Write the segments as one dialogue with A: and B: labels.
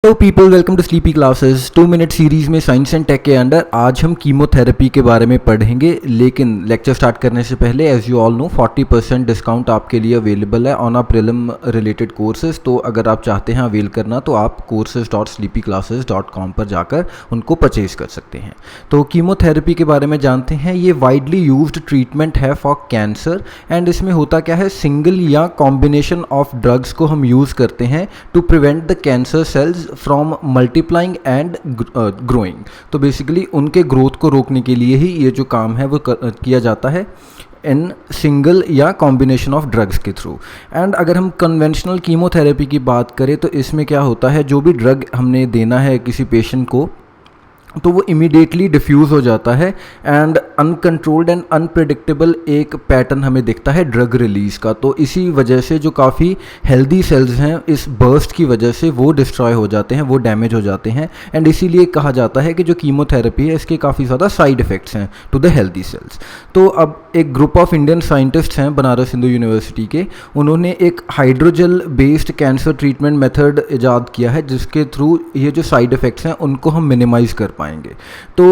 A: Hello people, welcome to sleepy classes. 2 minute series में science and tech के under आज हम कीमोथेरेपी के बारे में पढ़ेंगे। लेकिन लेक्चर स्टार्ट करने से पहले as you all know 40% discount आपके लिए अवेलेबल है on a prelim related courses. तो अगर आप चाहते हैं अवेल करना तो आप courses.sleepyclasses.com पर जाकर उनको परचेज कर सकते हैं। तो कीमोथेरेपी के बारे में जानते हैं। ये वाइडली यूज्ड ट्रीटमेंट है फॉर कैंसर एंड इसमें होता क्या है, सिंगल या कॉम्बिनेशन ऑफ ड्रग्स को हम यूज़ करते हैं to prevent the cancer cells from multiplying and growing. तो बेसिकली उनके ग्रोथ को रोकने के लिए ही ये जो काम है वो किया जाता है इन सिंगल या कॉम्बिनेशन ऑफ ड्रग्स के थ्रू। एंड अगर हम कन्वेंशनल कीमोथेरेपी की बात करें तो इसमें क्या होता है, जो भी ड्रग हमने देना है किसी पेशेंट को तो वो इमीडिएटली डिफ्यूज़ हो जाता है एंड अनकंट्रोल्ड एंड अनप्रेडिक्टेबल एक पैटर्न हमें दिखता है ड्रग रिलीज़ का। तो इसी वजह से जो काफ़ी हेल्दी सेल्स हैं इस बर्स्ट की वजह से वो डिस्ट्रॉय हो जाते हैं, वो डैमेज हो जाते हैं। एंड इसीलिए कहा जाता है कि जो कीमोथेरेपी है इसके काफ़ी ज़्यादा साइड इफ़ेक्ट्स हैं टू द हेल्दी सेल्स। तो अब एक ग्रुप ऑफ इंडियन साइंटिस्ट्स हैं बनारस हिंदू यूनिवर्सिटी के, उन्होंने एक hydrogel based cancer treatment method ईजाद किया है जिसके थ्रू ये जो साइड इफ़ेक्ट्स हैं उनको हम मिनिमाइज़ कर पाएंगे। तो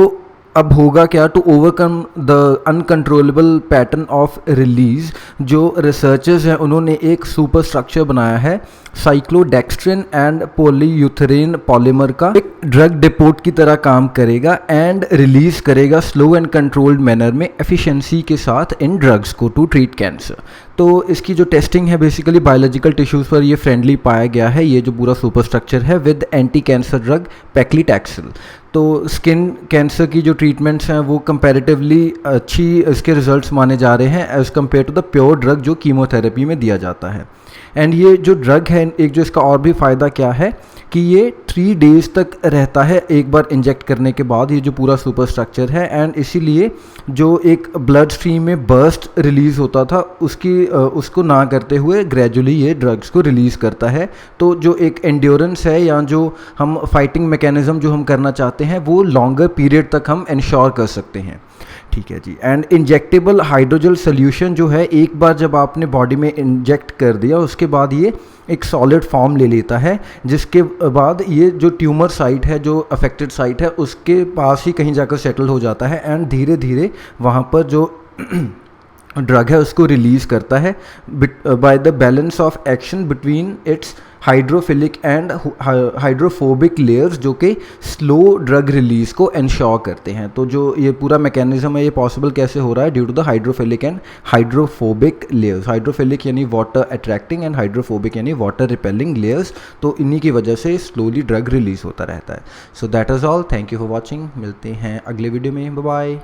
A: अब होगा क्या, to overcome the uncontrollable pattern of release, जो रिसर्चर्स हैं उन्होंने एक सुपर स्ट्रक्चर बनाया है साइक्लोडेक्स्ट्रिन एंड पॉलीयूथेरेन पॉलीमर का। एक ड्रग डिपोट की तरह काम करेगा एंड रिलीज करेगा स्लो एंड कंट्रोल्ड मैनर में एफिशिएंसी के साथ इन ड्रग्स को टू ट्रीट कैंसर। तो इसकी जो टेस्टिंग है बेसिकली बायोलॉजिकल टिश्यूज़ पर ये फ्रेंडली पाया गया है, ये जो पूरा सुपर स्ट्रक्चर है with anti cancer drug paclitaxel. तो स्किन कैंसर की जो ट्रीटमेंट्स हैं वो कंपैरेटिवली अच्छी इसके रिजल्ट्स माने जा रहे हैं as compare to the pure drug जो कीमोथेरेपी में दिया जाता है। एंड ये जो ड्रग है, एक जो इसका और भी फ़ायदा क्या है कि ये 3 डेज़ तक रहता है एक बार इंजेक्ट करने के बाद, ये जो पूरा सुपर स्ट्रक्चर है। एंड इसीलिए जो एक ब्लड स्ट्रीम में बर्स्ट रिलीज़ होता था उसको ना करते हुए ग्रेजुअली ये ड्रग्स को रिलीज़ करता है। तो जो एक एंड्योरेंस है या जो हम फाइटिंग मैकेनिज़्म जो हम करना चाहते हैं वो लॉन्गर पीरियड तक हम इंश्योर कर सकते हैं। ठीक है जी। एंड इंजेक्टेबल हाइड्रोजेल सोल्यूशन जो है, एक बार जब आपने बॉडी में इंजेक्ट कर दिया उसके बाद ये एक सॉलिड फॉर्म ले लेता है, जिसके बाद ये जो ट्यूमर साइट है, जो अफेक्टेड साइट है, उसके पास ही कहीं जाकर सेटल हो जाता है एंड धीरे धीरे वहाँ पर जो ड्रग है उसको रिलीज़ करता है by the balance of action between its hydrophilic and hydrophobic layers, जो कि स्लो ड्रग रिलीज़ को इंश्योर करते हैं। तो जो ये पूरा मैकेनिज्म है ये पॉसिबल कैसे हो रहा है, due to the hydrophilic and hydrophobic layers. Hydrophilic यानी वाटर अट्रैक्टिंग एंड हाइड्रोफोबिक यानी वाटर रिपेलिंग लेयर्स। तो इन्हीं की वजह से स्लोली ड्रग रिलीज़ होता रहता है। So that is all, thank you for watching. मिलते हैं अगले वीडियो में, बाय बाय।